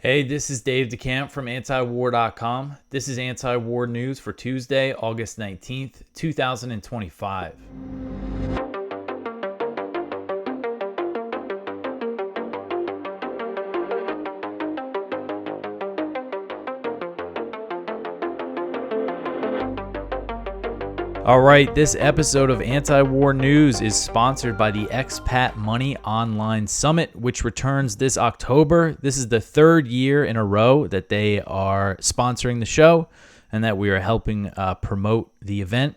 Hey, this is Dave DeCamp from antiwar.com. This is anti-war news for Tuesday, August 19th, 2025. All right, this episode of Anti-War News is sponsored by the Expat Money Online Summit, which returns this October. This is the third year in a row that they are sponsoring the show and that we are helping promote the event.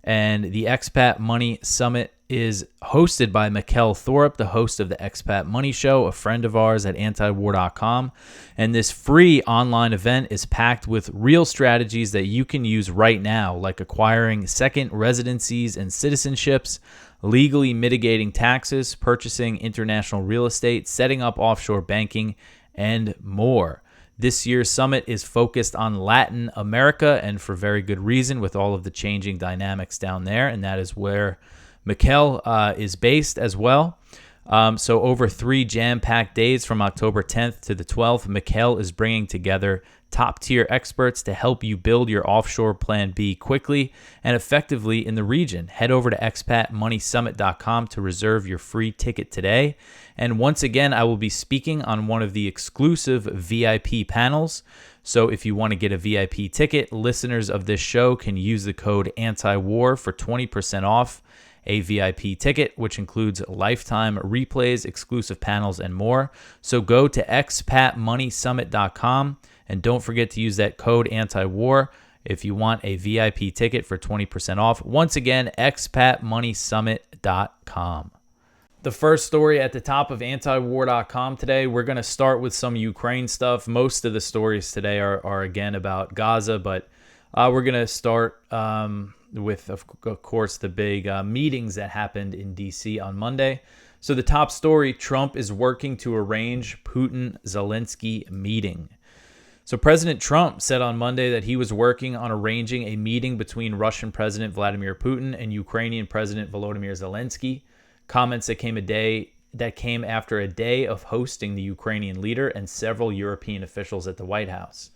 And the Expat Money Summit is hosted by Mikkel Thorpe, the host of the Expat Money Show, a friend of ours at antiwar.com. And this free online event is packed with real strategies that you can use right now, like acquiring second residencies and citizenships, legally mitigating taxes, purchasing international real estate, setting up offshore banking, and more. This year's summit is focused on Latin America, and for very good reason, with all of the changing dynamics down there, and that is where Mikkel is based as well. So over 3 jam-packed days from October 10th to the 12th, Mikkel is bringing together top-tier experts to help you build your offshore plan B quickly and effectively in the region. Head over to expatmoneysummit.com to reserve your free ticket today. And once again, I will be speaking on one of the exclusive VIP panels. So if you want to get a VIP ticket, listeners of this show can use the code ANTIWAR for 20% off a VIP ticket, which includes lifetime replays, exclusive panels, and more. So go to expatmoneysummit.com and don't forget to use that code ANTIWAR if you want a VIP ticket for 20% off. Once again, expatmoneysummit.com. The first story at the top of antiwar.com today, we're going to start with some Ukraine stuff. Most of the stories today are again about Gaza, but we're going to start with, of course, the big meetings that happened in D.C. on Monday. So the top story, Trump is working to arrange Putin-Zelensky meeting. So President Trump said on Monday that he was working on arranging a meeting between Russian President Vladimir Putin and Ukrainian President Volodymyr Zelensky. Comments that came after a day of hosting the Ukrainian leader and several European officials at the White House.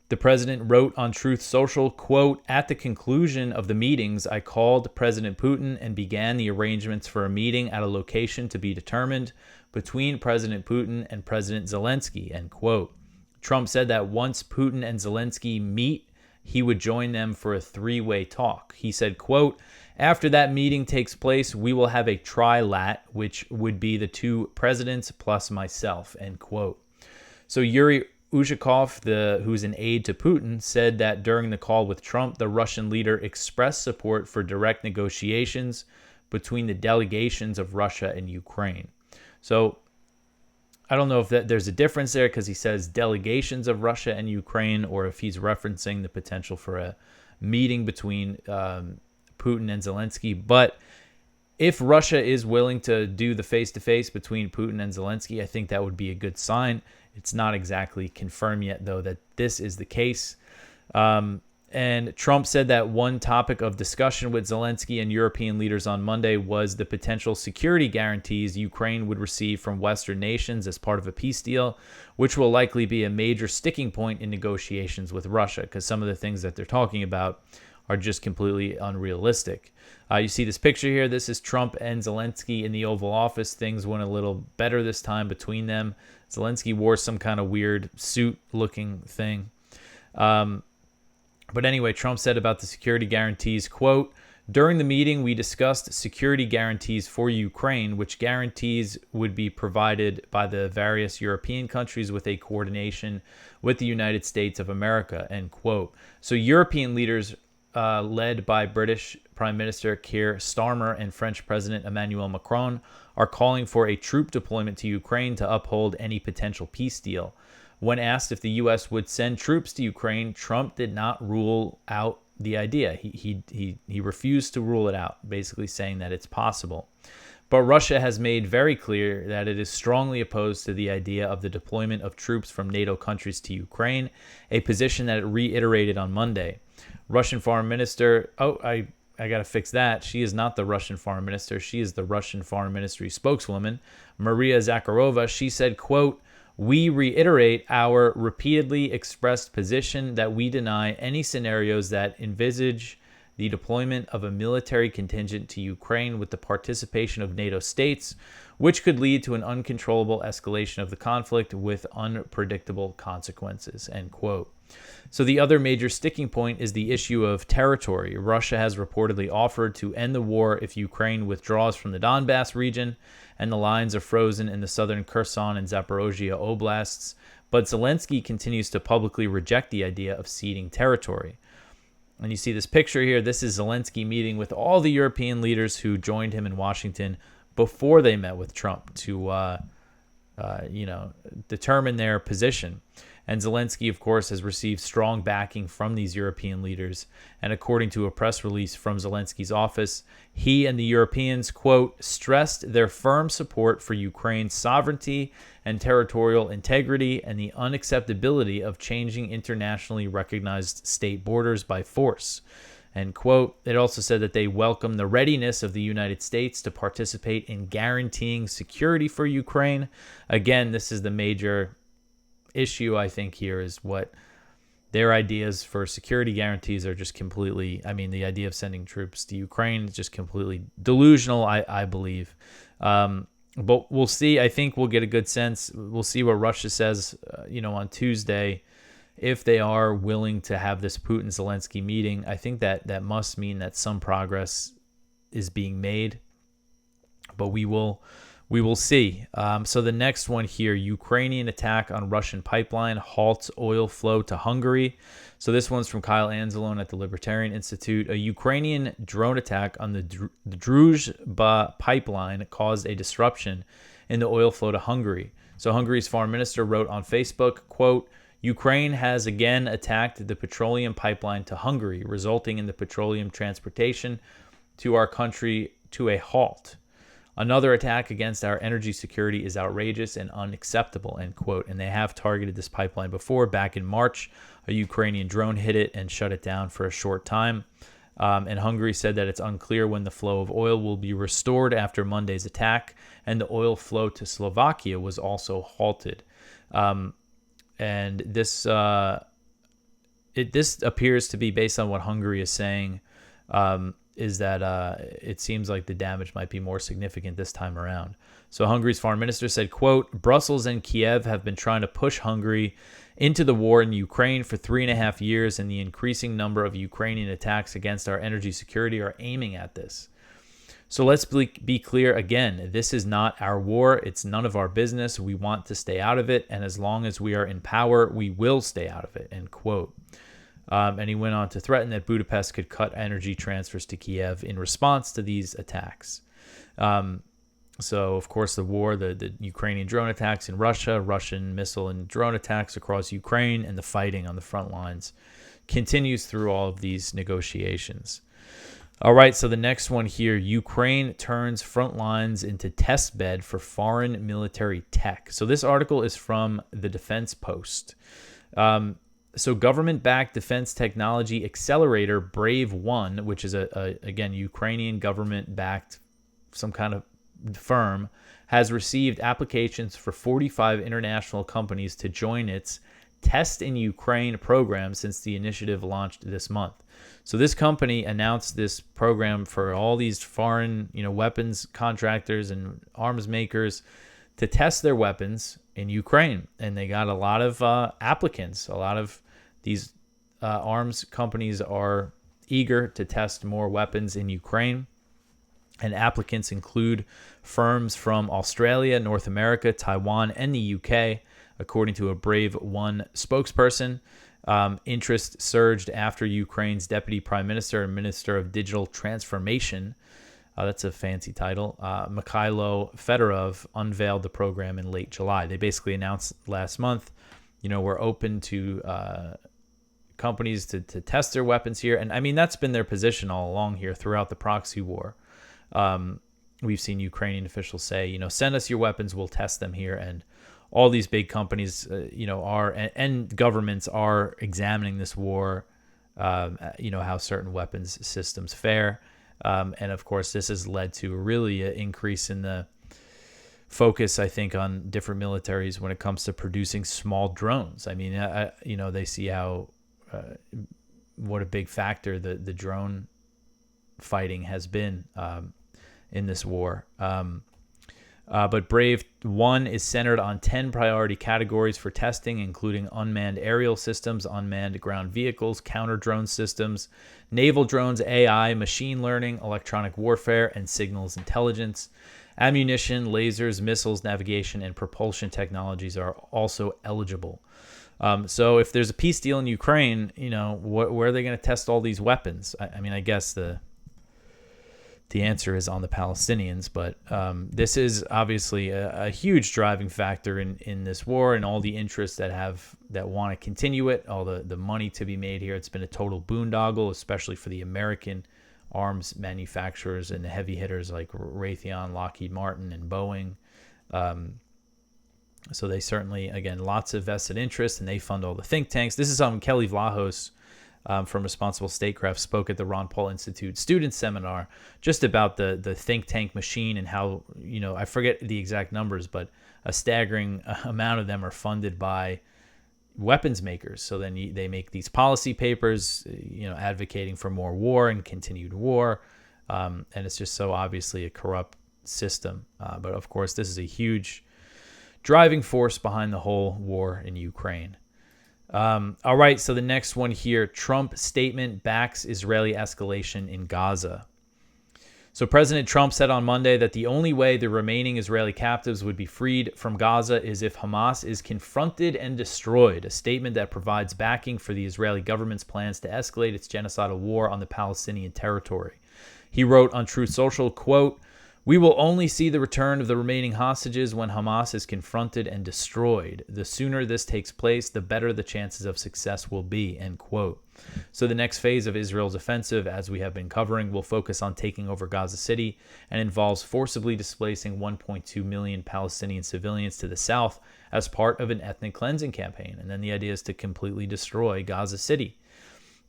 The president wrote on Truth Social, quote, "At the conclusion of the meetings, I called President Putin and began the arrangements for a meeting at a location to be determined between President Putin and President Zelensky," end quote. Trump said that once Putin and Zelensky meet, he would join them for a 3-way talk. He said, quote, "After that meeting takes place, we will have a trilat, which would be the 2 presidents plus myself," end quote. So Yuri Ushakov, who's an aide to Putin, said that during the call with Trump, the Russian leader expressed support for direct negotiations between the delegations of Russia and Ukraine. So I don't know if there's a difference there because he says delegations of Russia and Ukraine, or if he's referencing the potential for a meeting between Putin and Zelensky. But if Russia is willing to do the face-to-face between Putin and Zelensky, I think that would be a good sign. It's not exactly confirmed yet, though, that this is the case. And Trump said that one topic of discussion with Zelensky and European leaders on Monday was the potential security guarantees Ukraine would receive from Western nations as part of a peace deal, which will likely be a major sticking point in negotiations with Russia, because some of the things that they're talking about are just completely unrealistic. You see this picture here. This is Trump and Zelensky in the Oval Office. Things went a little better this time between them. Zelensky wore some kind of weird suit-looking thing. But anyway, Trump said about the security guarantees, quote, "During the meeting, we discussed security guarantees for Ukraine, which guarantees would be provided by the various European countries with a coordination with the United States of America," end quote. So European leaders led by British Prime Minister Keir Starmer and French President Emmanuel Macron are calling for a troop deployment to Ukraine to uphold any potential peace deal. When asked if the U.S. would send troops to Ukraine, Trump did not rule out the idea. He refused to rule it out, basically saying that it's possible. But Russia has made very clear that it is strongly opposed to the idea of the deployment of troops from NATO countries to Ukraine, a position that it reiterated on Monday. Russian Foreign Minister, I got to fix that. She is not the Russian Foreign Minister. She is the Russian Foreign Ministry spokeswoman, Maria Zakharova. She said, quote, We reiterate our repeatedly expressed position that we deny any scenarios that envisage the deployment of a military contingent to Ukraine with the participation of NATO states, which could lead to an uncontrollable escalation of the conflict with unpredictable consequences, end quote. So the other major sticking point is the issue of territory. Russia has reportedly offered to end the war if Ukraine withdraws from the Donbass region and the lines are frozen in the southern Kherson and Zaporozhye oblasts, but Zelensky continues to publicly reject the idea of ceding territory. And you see this picture here. This is Zelensky meeting with all the European leaders who joined him in Washington before they met with Trump to, determine their position. And Zelensky, of course, has received strong backing from these European leaders. And according to a press release from Zelensky's office, he and the Europeans, quote, stressed their firm support for Ukraine's sovereignty and territorial integrity and the unacceptability of changing internationally recognized state borders by force. End quote. It also said that they welcome the readiness of the United States to participate in guaranteeing security for Ukraine. Again, this is the major issue, I think, here is what their ideas for security guarantees are just completely, the idea of sending troops to Ukraine is just completely delusional, I believe. But we'll see. I think we'll get a good sense. We'll see what Russia says, on Tuesday, if they are willing to have this Putin-Zelensky meeting. I think that must mean that some progress is being made, but we will see. So the next one here, Ukrainian attack on Russian pipeline halts oil flow to Hungary. So this one's from Kyle Anzalone at the Libertarian Institute. A Ukrainian drone attack on the Druzhba pipeline caused a disruption in the oil flow to Hungary. So Hungary's foreign minister wrote on Facebook, quote, Ukraine has again attacked the petroleum pipeline to Hungary, resulting in the petroleum transportation to our country to a halt. Another attack against our energy security is outrageous and unacceptable, end quote. And they have targeted this pipeline before. Back in March, a Ukrainian drone hit it and shut it down for a short time. And Hungary said that it's unclear when the flow of oil will be restored after Monday's attack. And the oil flow to Slovakia was also halted. And this this appears to be, based on what Hungary is saying, is that it seems like the damage might be more significant this time around. So Hungary's foreign minister said, quote, Brussels and Kiev have been trying to push Hungary into the war in Ukraine for 3.5 years, and the increasing number of Ukrainian attacks against our energy security are aiming at this. So let's be clear again, this is not our war. It's none of our business. We want to stay out of it, and as long as we are in power, we will stay out of it, end quote. And he went on to threaten that Budapest could cut energy transfers to Kiev in response to these attacks. So, of course, the war, the Ukrainian drone attacks in Russia, Russian missile and drone attacks across Ukraine, and the fighting on the front lines continues through all of these negotiations. All right, so the next one here, Ukraine turns Frontlines into testbed for foreign military tech. So this article is from the Defense Post. So government-backed defense technology accelerator Brave One, which is again Ukrainian government-backed some kind of firm, has received applications for 45 international companies to join its Test in Ukraine program since the initiative launched this month. So this company announced this program for all these foreign, weapons contractors and arms makers to test their weapons in Ukraine, and they got a lot of applicants. A lot of these arms companies are eager to test more weapons in Ukraine, and applicants include firms from Australia, North America, Taiwan, and the UK, according to a Brave One spokesperson. Interest surged after Ukraine's Deputy Prime Minister and Minister of Digital Transformation, that's a fancy title, Mikhailo Fedorov, unveiled the program in late July. They basically announced last month, we're open to companies to test their weapons here. And that's been their position all along here throughout the proxy war. We've seen Ukrainian officials say, send us your weapons, we'll test them here. And all these big companies, are and governments are examining this war, how certain weapons systems fare. And of course, this has led to really an increase in the focus, I think, on different militaries when it comes to producing small drones. I mean, they see how what a big factor the drone fighting has been in this war. But Brave 1 is centered on 10 priority categories for testing, including unmanned aerial systems, unmanned ground vehicles, counter-drone systems, naval drones, AI, machine learning, electronic warfare, and signals intelligence. Ammunition, lasers, missiles, navigation, and propulsion technologies are also eligible. So if there's a peace deal in Ukraine, where are they going to test all these weapons? I mean, I guess the answer is on the Palestinians, but this is obviously a huge driving factor in this war, and all the interests that want to continue it, all the money to be made here. It's been a total boondoggle, especially for the American arms manufacturers and the heavy hitters like Raytheon, Lockheed Martin, and Boeing. So they certainly, again, lots of vested interest, and they fund all the think tanks. This is Kelly Vlahos from Responsible Statecraft spoke at the Ron Paul Institute student seminar just about the think tank machine and how, I forget the exact numbers, but a staggering amount of them are funded by weapons makers. So then they make these policy papers, advocating for more war and continued war. And it's just so obviously a corrupt system. But of course, this is a huge driving force behind the whole war in Ukraine. All right, so the next one here, Trump statement backs Israeli escalation in Gaza. So President Trump said on Monday that the only way the remaining Israeli captives would be freed from Gaza is if Hamas is confronted and destroyed, a statement that provides backing for the Israeli government's plans to escalate its genocidal war on the Palestinian territory. He wrote on Truth Social, quote, "We will only see the return of the remaining hostages when Hamas is confronted and destroyed. The sooner this takes place, the better the chances of success will be," end quote. So the next phase of Israel's offensive, as we have been covering, will focus on taking over Gaza City and involves forcibly displacing 1.2 million Palestinian civilians to the south as part of an ethnic cleansing campaign. And then the idea is to completely destroy Gaza City.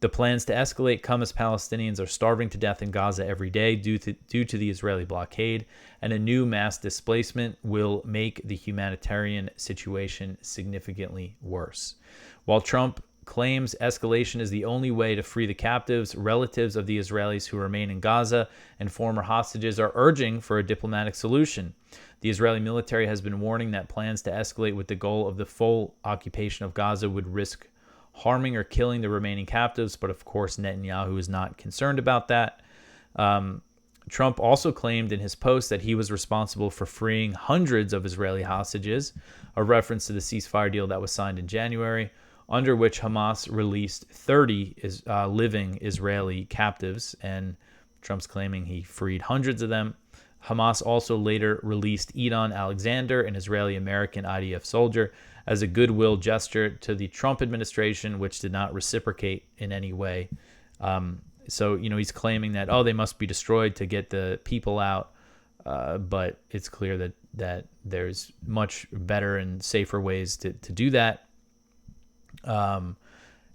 The plans to escalate come as Palestinians are starving to death in Gaza every day due to the Israeli blockade, and a new mass displacement will make the humanitarian situation significantly worse. While Trump claims escalation is the only way to free the captives, relatives of the Israelis who remain in Gaza and former hostages are urging for a diplomatic solution. The Israeli military has been warning that plans to escalate with the goal of the full occupation of Gaza would risk harming or killing the remaining captives, but of course Netanyahu is not concerned about that. Trump also claimed in his post that he was responsible for freeing hundreds of Israeli hostages, a reference to the ceasefire deal that was signed in January, under which Hamas released 30 living Israeli captives, and Trump's claiming he freed hundreds of them. Hamas also later released Edon Alexander, an Israeli-American IDF soldier, as a goodwill gesture to the Trump administration, which did not reciprocate in any way. So, he's claiming that, they must be destroyed to get the people out. But it's clear that there's much better and safer ways to do that.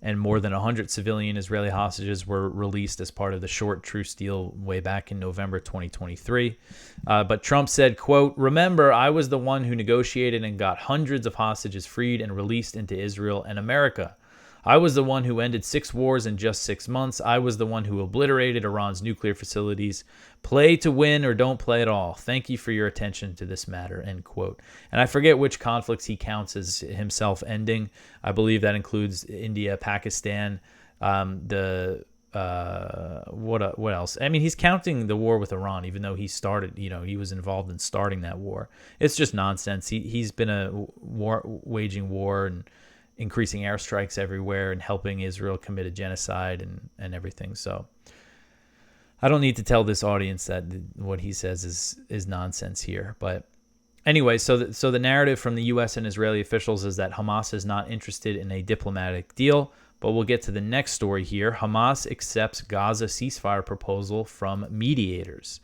And more than 100 civilian Israeli hostages were released as part of the short truce deal way back in November 2023. But Trump said, quote, "Remember, I was the one who negotiated and got hundreds of hostages freed and released into Israel and America. I was the one who ended 6 wars in just 6 months. I was the one who obliterated Iran's nuclear facilities. Play to win or don't play at all. Thank you for your attention to this matter," end quote. And I forget which conflicts he counts as himself ending. I believe that includes India, Pakistan, what else? I mean, he's counting the war with Iran, even though he started, he was involved in starting that war. It's just nonsense. He's been waging war and increasing airstrikes everywhere and helping Israel commit a genocide and everything. So I don't need to tell this audience that what he says is nonsense here. But anyway, so the narrative from the U.S. and Israeli officials is that Hamas is not interested in a diplomatic deal. But we'll get to the next story here. Hamas accepts Gaza ceasefire proposal from mediators.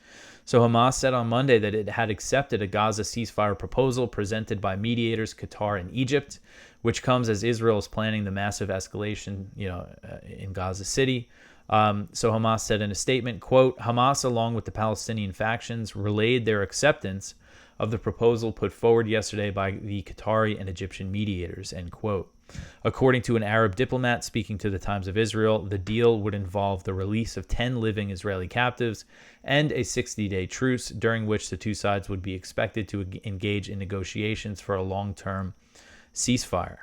So Hamas said on Monday that it had accepted a Gaza ceasefire proposal presented by mediators Qatar and Egypt, which comes as Israel is planning the massive escalation, in Gaza City. So Hamas said in a statement, quote, "Hamas, along with the Palestinian factions, relayed their acceptance of the proposal put forward yesterday by the Qatari and Egyptian mediators, end quote. According to an Arab diplomat speaking to the Times of Israel, the deal would involve the release of 10 living Israeli captives and a 60-day truce, during which the two sides would be expected to engage in negotiations for a long-term ceasefire.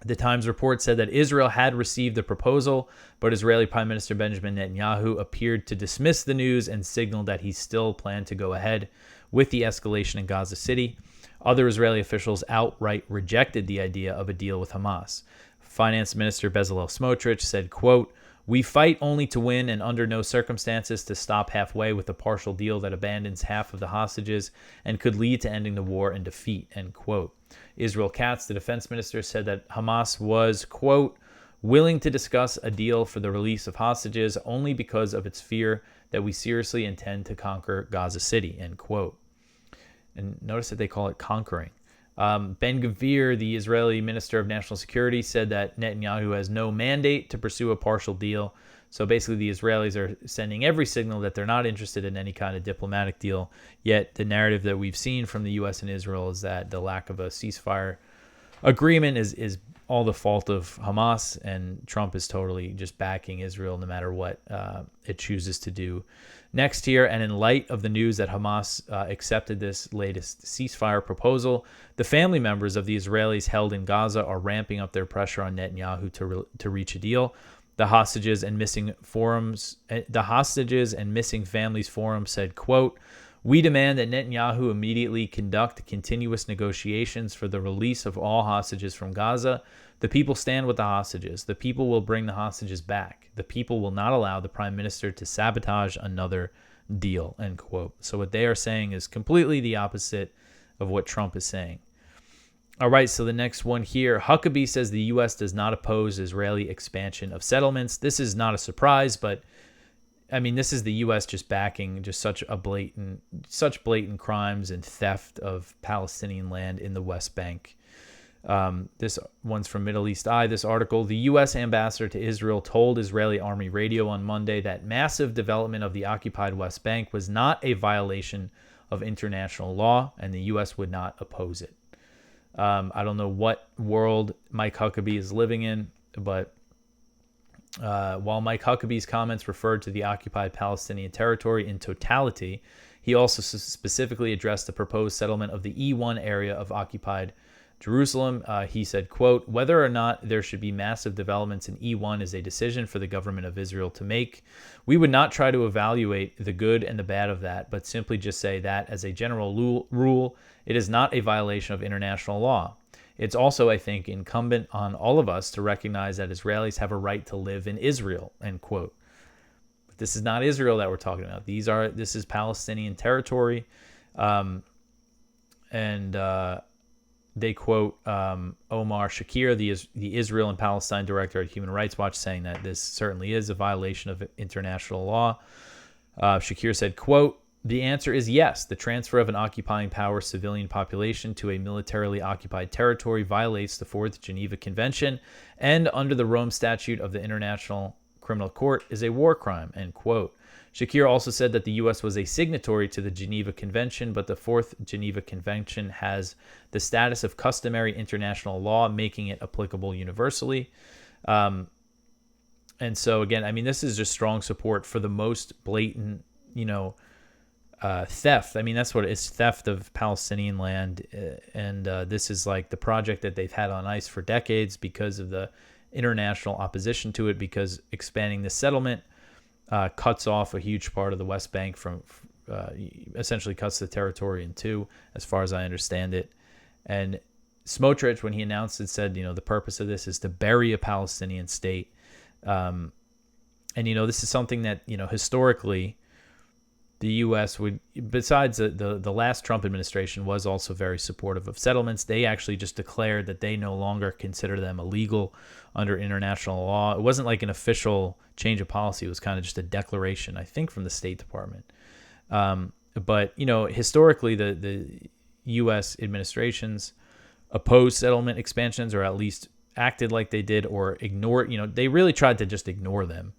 The Times report said that Israel had received the proposal, but Israeli Prime Minister Benjamin Netanyahu appeared to dismiss the news and signaled that he still planned to go ahead with the escalation in Gaza City. Other Israeli officials outright rejected the idea of a deal with Hamas. Finance Minister Bezalel Smotrich said, quote, "We fight only to win and under no circumstances to stop halfway with a partial deal that abandons half of the hostages and could lead to ending the war in defeat," end quote. Israel Katz, the defense minister, said that Hamas was, quote, "willing to discuss a deal for the release of hostages only because of its fear that we seriously intend to conquer Gaza City," end quote. And notice that they call it conquering. Ben-Gvir, the Israeli Minister of National Security, said that Netanyahu has no mandate to pursue a partial deal. So basically the Israelis are sending every signal that they're not interested in any kind of diplomatic deal. Yet the narrative that we've seen from the U.S. and Israel is that the lack of a ceasefire agreement is all the fault of Hamas, and Trump is totally just backing Israel no matter what it chooses to do next year. And in light of the news that Hamas accepted this latest ceasefire proposal, the family members of the Israelis held in Gaza are ramping up their pressure on Netanyahu to reach a deal. The Hostages and Missing Families Forum said, quote, "We demand that Netanyahu immediately conduct continuous negotiations for the release of all hostages from Gaza. The people stand with the hostages. The people will bring the hostages back. The people will not allow the prime minister to sabotage another deal," end quote. So what they are saying is completely the opposite of what Trump is saying. All right, so the next one here. Huckabee says the U.S. does not oppose Israeli expansion of settlements. This is not a surprise, but I mean, this is the U.S. just backing just such blatant crimes and theft of Palestinian land in the West Bank. This one's from Middle East Eye. This article: the U.S. ambassador to Israel told Israeli Army Radio on Monday that massive development of the occupied West Bank was not a violation of international law, and the U.S. would not oppose it. I don't know what world Mike Huckabee is living in, but while Mike Huckabee's comments referred to the occupied Palestinian territory in totality, he also specifically addressed the proposed settlement of the E1 area of occupied Jerusalem. He said, quote, "Whether or not there should be massive developments in E1 is a decision for the government of Israel to make. We would not try to evaluate the good and the bad of that, but simply just say that as a general rule, it is not a violation of international law. It's also, I think, incumbent on all of us to recognize that Israelis have a right to live in Israel," end quote. But this is not Israel that we're talking about. This is Palestinian territory. They quote Omar Shakir, the Israel and Palestine director at Human Rights Watch, saying that this certainly is a violation of international law. Shakir said, quote, "The answer is yes. The transfer of an occupying power civilian population to a militarily occupied territory violates the Fourth Geneva Convention and under the Rome Statute of the International Criminal Court is a war crime," end quote. Shakir also said that the U.S. was a signatory to the Geneva Convention, but the Fourth Geneva Convention has the status of customary international law, making it applicable universally. And so, again, I mean, this is just strong support for the most blatant, theft. I mean, that's what it is, theft of Palestinian land. And this is like the project that they've had on ice for decades because of the international opposition to it, because expanding the settlement cuts off a huge part of the West Bank from essentially cuts the territory in two, as far as I understand it. And Smotrich, when he announced it, said, the purpose of this is to bury a Palestinian state. And, this is something that, historically, the U.S. would, besides the last Trump administration was also very supportive of settlements. They actually just declared that they no longer consider them illegal under international law. It wasn't like an official change of policy. It was kind of just a declaration, I think, from the State Department. But, historically, the U.S. administrations opposed settlement expansions, or at least acted like they did, or ignored, they really tried to just ignore them.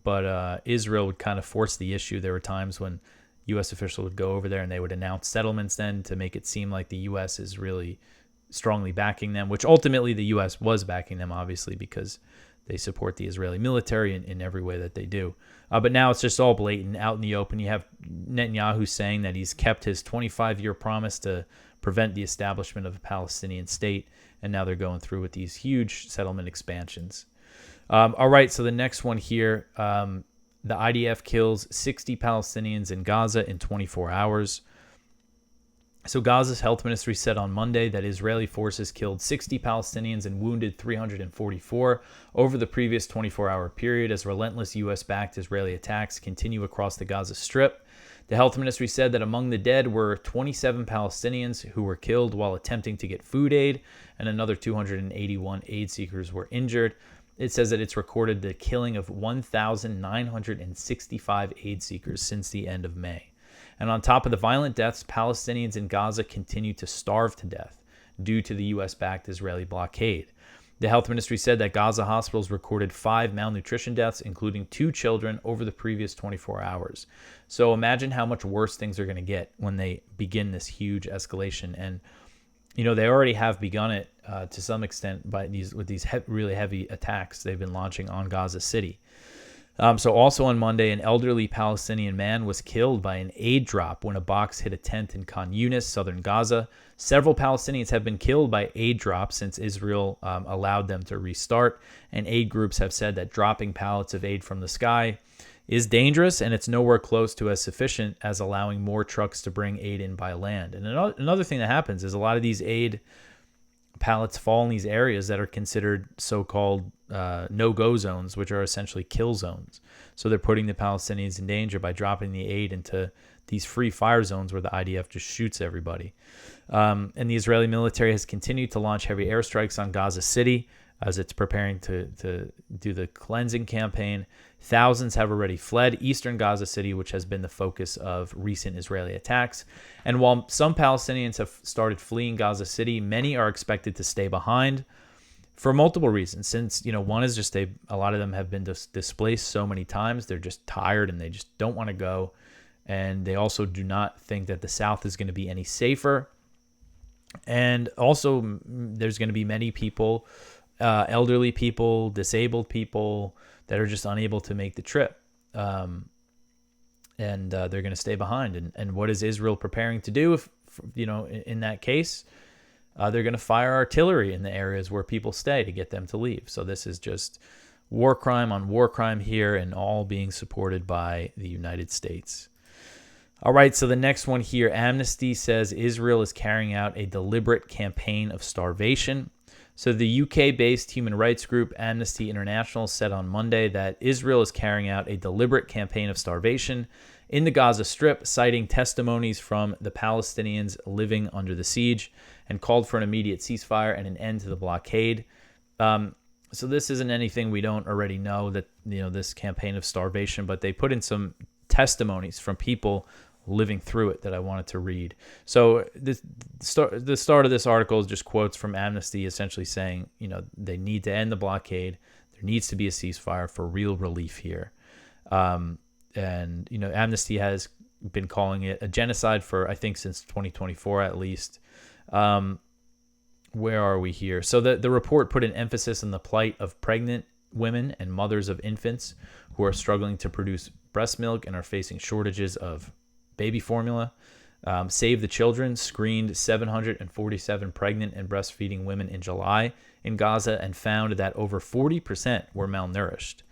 But Israel would kind of force the issue. There were times when, U.S. officials would go over there and they would announce settlements then to make it seem like the U.S. is really strongly backing them, which ultimately the U.S. was backing them, obviously, because they support the Israeli military in every way that they do. But now it's just all blatant, out in the open. You have Netanyahu saying that he's kept his 25-year promise to prevent the establishment of a Palestinian state, and now they're going through with these huge settlement expansions. All right, so the next one here, the IDF kills 60 Palestinians in Gaza in 24 hours. So Gaza's health ministry said on Monday that Israeli forces killed 60 Palestinians and wounded 344 over the previous 24-hour period as relentless U.S.-backed Israeli attacks continue across the Gaza Strip. The health ministry said that among the dead were 27 Palestinians who were killed while attempting to get food aid, and another 281 aid seekers were injured. It says that it's recorded the killing of 1,965 aid seekers since the end of May. And on top of the violent deaths, Palestinians in Gaza continue to starve to death due to the U.S.-backed Israeli blockade. The health ministry said that Gaza hospitals recorded 5 malnutrition deaths, including 2 children, over the previous 24 hours. So imagine how much worse things are going to get when they begin this huge escalation. And they already have begun it to some extent with these really heavy attacks they've been launching on Gaza City. So also on Monday, an elderly Palestinian man was killed by an aid drop when a box hit a tent in Khan Yunis, southern Gaza. Several Palestinians have been killed by aid drops since Israel allowed them to restart, and aid groups have said that dropping pallets of aid from the sky is dangerous, and it's nowhere close to as sufficient as allowing more trucks to bring aid in by land. And another thing that happens is a lot of these aid pallets fall in these areas that are considered so-called no-go zones, which are essentially kill zones. So they're putting the Palestinians in danger by dropping the aid into these free fire zones where the IDF just shoots everybody. And the Israeli military has continued to launch heavy airstrikes on Gaza City as it's preparing to do the cleansing campaign. Thousands have already fled eastern Gaza City, which has been the focus of recent Israeli attacks. And while some Palestinians have started fleeing Gaza City, many are expected to stay behind for multiple reasons. Since, one is just a lot of them have been displaced so many times, they're just tired and they just don't want to go. And they also do not think that the South is going to be any safer. And also, there's going to be many people, elderly people, disabled people, that are just unable to make the trip. And they're going to stay behind. And what is Israel preparing to do if, in that case? They're going to fire artillery in the areas where people stay to get them to leave. So this is just war crime on war crime here, and all being supported by the United States. All right, so the next one here, Amnesty says Israel is carrying out a deliberate campaign of starvation. So the UK-based human rights group Amnesty International said on Monday that Israel is carrying out a deliberate campaign of starvation in the Gaza Strip, citing testimonies from the Palestinians living under the siege, and called for an immediate ceasefire and an end to the blockade. So this isn't anything we don't already know, that this campaign of starvation, but they put in some testimonies from people living through it that I wanted to read. So the start of this article is just quotes from Amnesty essentially saying, they need to end the blockade. There needs to be a ceasefire for real relief here. And, Amnesty has been calling it a genocide for, I think, since 2024 at least. Where are we here? So the report put an emphasis on the plight of pregnant women and mothers of infants who are struggling to produce breast milk and are facing shortages of baby formula. Save the Children screened 747 pregnant and breastfeeding women in July in Gaza and found that over 40% were malnourished.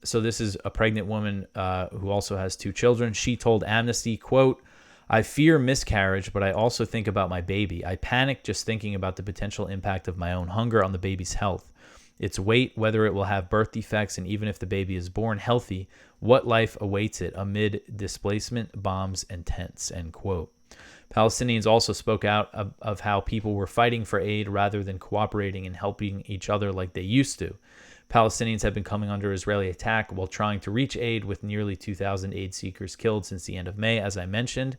So this is a pregnant woman who also has 2 children. She told Amnesty, quote, "I fear miscarriage, but I also think about my baby. I panic just thinking about the potential impact of my own hunger on the baby's health. Its weight, whether it will have birth defects, and even if the baby is born healthy, what life awaits it amid displacement, bombs, and tents," end quote. Palestinians also spoke out of how people were fighting for aid rather than cooperating and helping each other like they used to. Palestinians have been coming under Israeli attack while trying to reach aid, with nearly 2,000 aid seekers killed since the end of May, as I mentioned.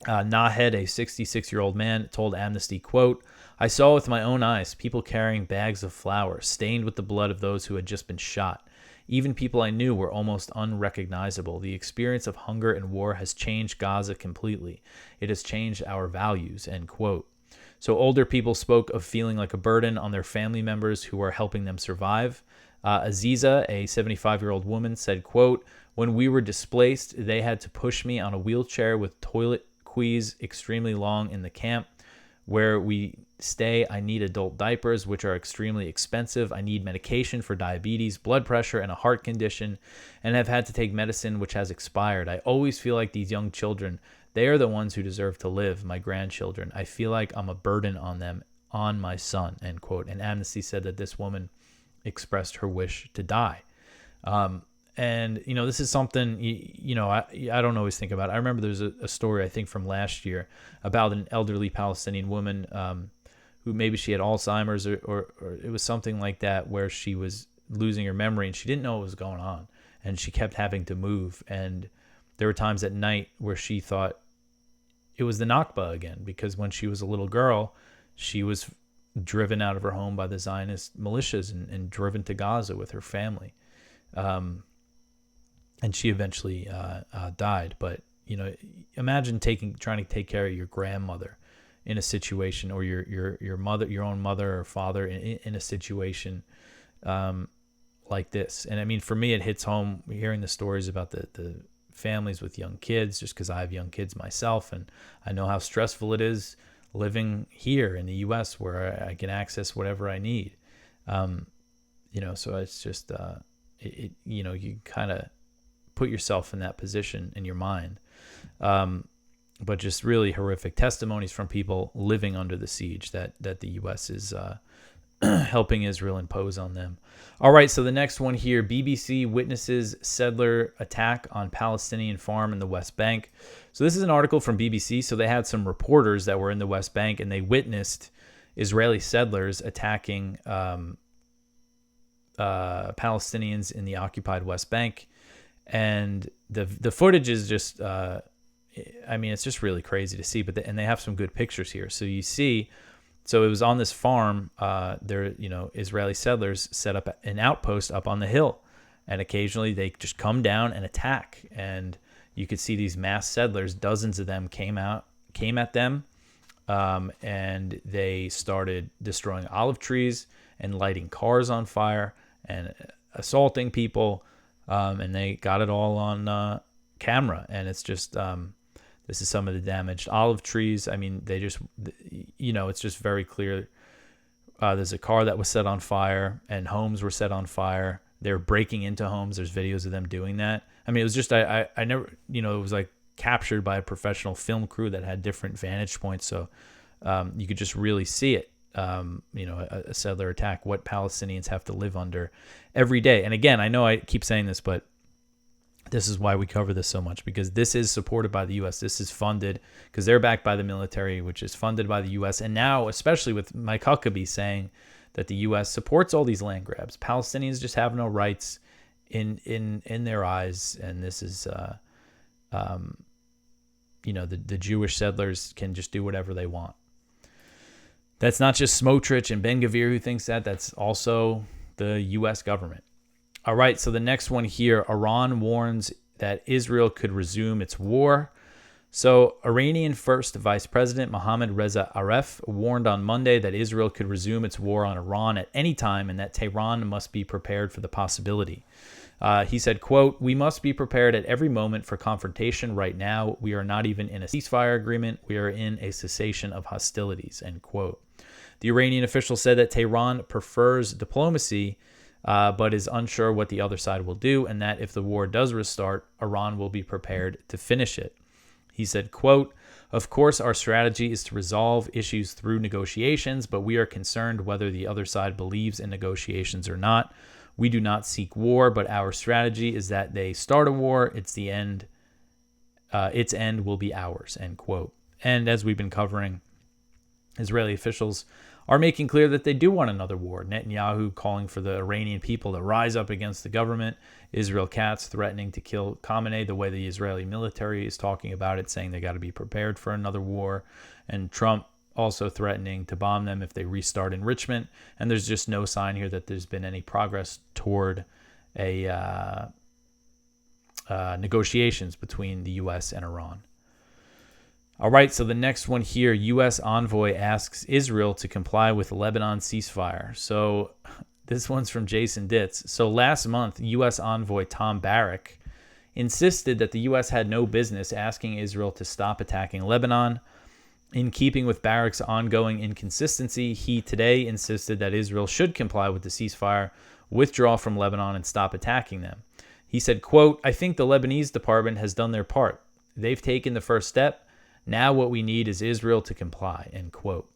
Nahed, a 66-year-old man, told Amnesty, quote, "I saw with my own eyes people carrying bags of flour stained with the blood of those who had just been shot. Even people I knew were almost unrecognizable. The experience of hunger and war has changed Gaza completely. It has changed our values, end quote. So older people spoke of feeling like a burden on their family members who are helping them survive. Aziza, a 75-year-old woman, said, quote, when we were displaced, they had to push me on a wheelchair with toilet queues extremely long in the camp. Where we stay, I need adult diapers, which are extremely expensive. I need medication for diabetes, blood pressure, and a heart condition, and have had to take medicine which has expired. I always feel like these young children, they are the ones who deserve to live, my grandchildren. I feel like I'm a burden on them, on my son, end quote. And Amnesty said that this woman expressed her wish to die. And, this is something, I don't always think about. I remember there's a story, I think, from last year about an elderly Palestinian woman who maybe she had Alzheimer's or it was something like that, where she was losing her memory and she didn't know what was going on. And she kept having to move. And there were times at night where she thought it was the Nakba again, because when she was a little girl, she was driven out of her home by the Zionist militias and driven to Gaza with her family. And she eventually died. But, imagine trying to take care of your grandmother in a situation, or your mother, your own mother or father in a situation like this. And I mean, for me, it hits home hearing the stories about the families with young kids, just because I have young kids myself, and I know how stressful it is living here in the U.S. where I can access whatever I need. So it's just, you kind of put yourself in that position in your mind. But just really horrific testimonies from people living under the siege that the U.S. is helping Israel impose on them. All right, so the next one here, BBC witnesses settler attack on Palestinian farm in the West Bank. So this is an article from BBC. So they had some reporters that were in the West Bank, and they witnessed Israeli settlers attacking Palestinians in the occupied West Bank. And the footage is just, it's just really crazy to see. But and they have some good pictures here. So you see, so it was on this farm. Israeli settlers set up an outpost up on the hill, and occasionally they just come down and attack. And you could see these mass settlers, dozens of them came at them, and they started destroying olive trees and lighting cars on fire and assaulting people. And they got it all on camera. And it's just, this is some of the damaged olive trees. I mean, they just, it's just very clear. There's a car that was set on fire, and homes were set on fire. They're breaking into homes. There's videos of them doing that. I mean, it was just, I never, it was like captured by a professional film crew that had different vantage points. So you could just really see it. A settler attack, what Palestinians have to live under every day. And again, I know I keep saying this, but this is why we cover this so much, because this is supported by the U.S. This is funded because they're backed by the military, which is funded by the U.S. And now, especially with Mike Huckabee saying that the U.S. supports all these land grabs, Palestinians just have no rights in their eyes. And this is, the Jewish settlers can just do whatever they want. That's not just Smotrich and Ben-Gvir who thinks that. That's also the U.S. government. All right, so the next one here, Iran warns that Israel could resume its war. So Iranian First Vice President Mohammad Reza Aref warned on Monday that Israel could resume its war on Iran at any time and that Tehran must be prepared for the possibility. He said, quote, "We must be prepared at every moment for confrontation right now. We are not even in a ceasefire agreement. We are in a cessation of hostilities," end quote. The Iranian official said that Tehran prefers diplomacy, but is unsure what the other side will do, and that if the war does restart, Iran will be prepared to finish it. He said, quote, "Of course, our strategy is to resolve issues through negotiations, but we are concerned whether the other side believes in negotiations or not. We do not seek war, but our strategy is that they start a war. Its end will be ours," end quote. And as we've been covering, Israeli officials are making clear that they do want another war. Netanyahu calling for the Iranian people to rise up against the government. Israel Katz threatening to kill Khamenei the way the Israeli military is talking about it, saying they got to be prepared for another war. And Trump also threatening to bomb them if they restart enrichment. And there's just no sign here that there's been any progress toward negotiations between the U.S. and Iran. All right, so the next one here, U.S. envoy asks Israel to comply with Lebanon ceasefire. So this one's from Jason Ditz. So last month, U.S. envoy Tom Barrack insisted that the U.S. had no business asking Israel to stop attacking Lebanon. In keeping with Barrack's ongoing inconsistency, he today insisted that Israel should comply with the ceasefire, withdraw from Lebanon, and stop attacking them. He said, quote, "I think the Lebanese department has done their part. They've taken the first step. Now what we need is Israel to comply," end quote.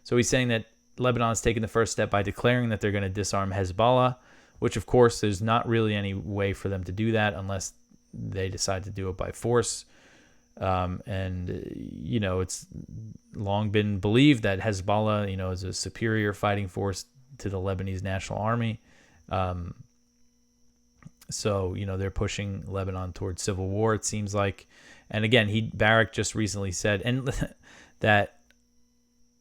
So he's saying that Lebanon has taken the first step by declaring that they're going to disarm Hezbollah, which, of course, there's not really any way for them to do that unless they decide to do it by force. It's long been believed that Hezbollah, is a superior fighting force to the Lebanese National Army. So they're pushing Lebanon towards civil war, it seems like. And again, Barrack just recently said that,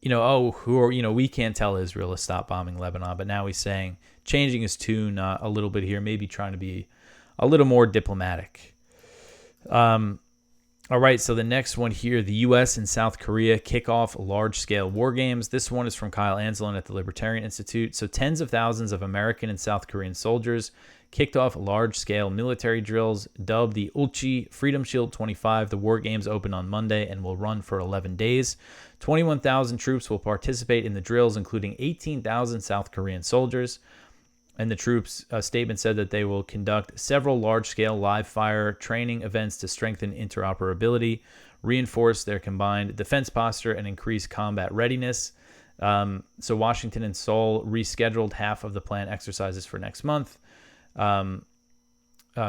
we can't tell Israel to stop bombing Lebanon. But now he's saying, changing his tune a little bit here, maybe trying to be a little more diplomatic. All right, so the next one here, the U.S. and South Korea kick off large-scale war games. This one is from Kyle Anselon at the Libertarian Institute. So tens of thousands of American and South Korean soldiers kicked off large-scale military drills dubbed the Ulchi Freedom Shield 25. The war games open on Monday and will run for 11 days. 21,000 troops will participate in the drills, including 18,000 South Korean soldiers. And the troops' statement said that they will conduct several large-scale live-fire training events to strengthen interoperability, reinforce their combined defense posture, and increase combat readiness. So Washington and Seoul rescheduled half of the planned exercises for next month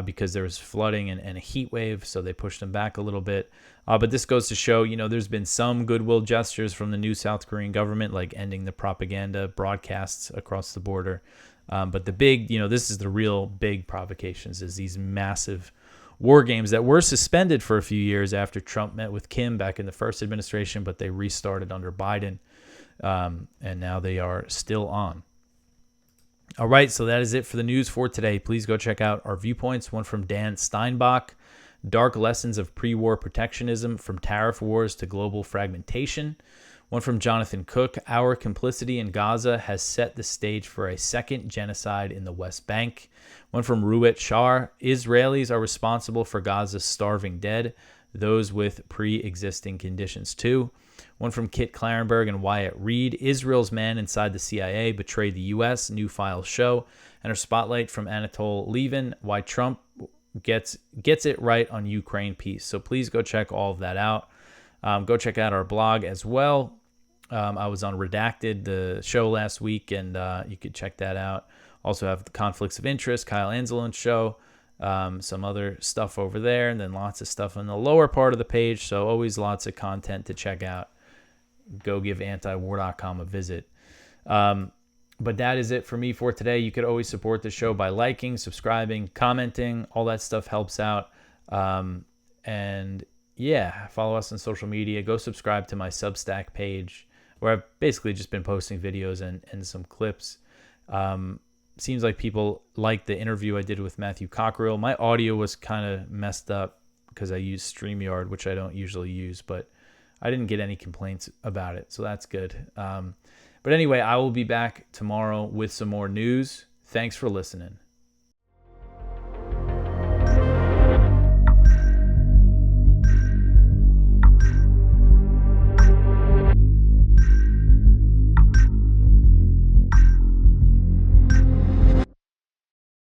because there was flooding and a heat wave, so they pushed them back a little bit. But this goes to show, there's been some goodwill gestures from the new South Korean government, like ending the propaganda broadcasts across the border. But the big, this is the real big provocations, is these massive war games that were suspended for a few years after Trump met with Kim back in the first administration, but they restarted under Biden, and now they are still on. All right, so that is it for the news for today. Please go check out our Viewpoints, one from Dan Steinbach, Dark Lessons of Pre-War Protectionism, From Tariff Wars to Global Fragmentation. One from Jonathan Cook, Our Complicity in Gaza Has Set the Stage for a Second Genocide in the West Bank. One from Ruet Shar, Israelis Are Responsible for Gaza's Starving Dead, Those with Pre-Existing Conditions Too. One from Kit Clarenberg and Wyatt Reed, Israel's Man Inside the CIA Betrayed the U.S., New Files Show. And our spotlight from Anatole Levin, Why Trump Gets It Right on Ukraine Peace. So please go check all of that out. Go check out our blog as well. I was on Redacted, the show last week, and you could check that out. Also have the Conflicts of Interest, Kyle Anselon's show, some other stuff over there, and then lots of stuff on the lower part of the page. So always lots of content to check out. Go give antiwar.com a visit. But that is it for me for today. You could always support the show by liking, subscribing, commenting. All that stuff helps out. And yeah, follow us on social media. Go subscribe to my Substack page, where I've basically just been posting videos and some clips. Seems like people like the interview I did with Matthew Cockerill. My audio was kind of messed up because I use StreamYard, which I don't usually use, but I didn't get any complaints about it, so that's good. But anyway, I will be back tomorrow with some more news. Thanks for listening.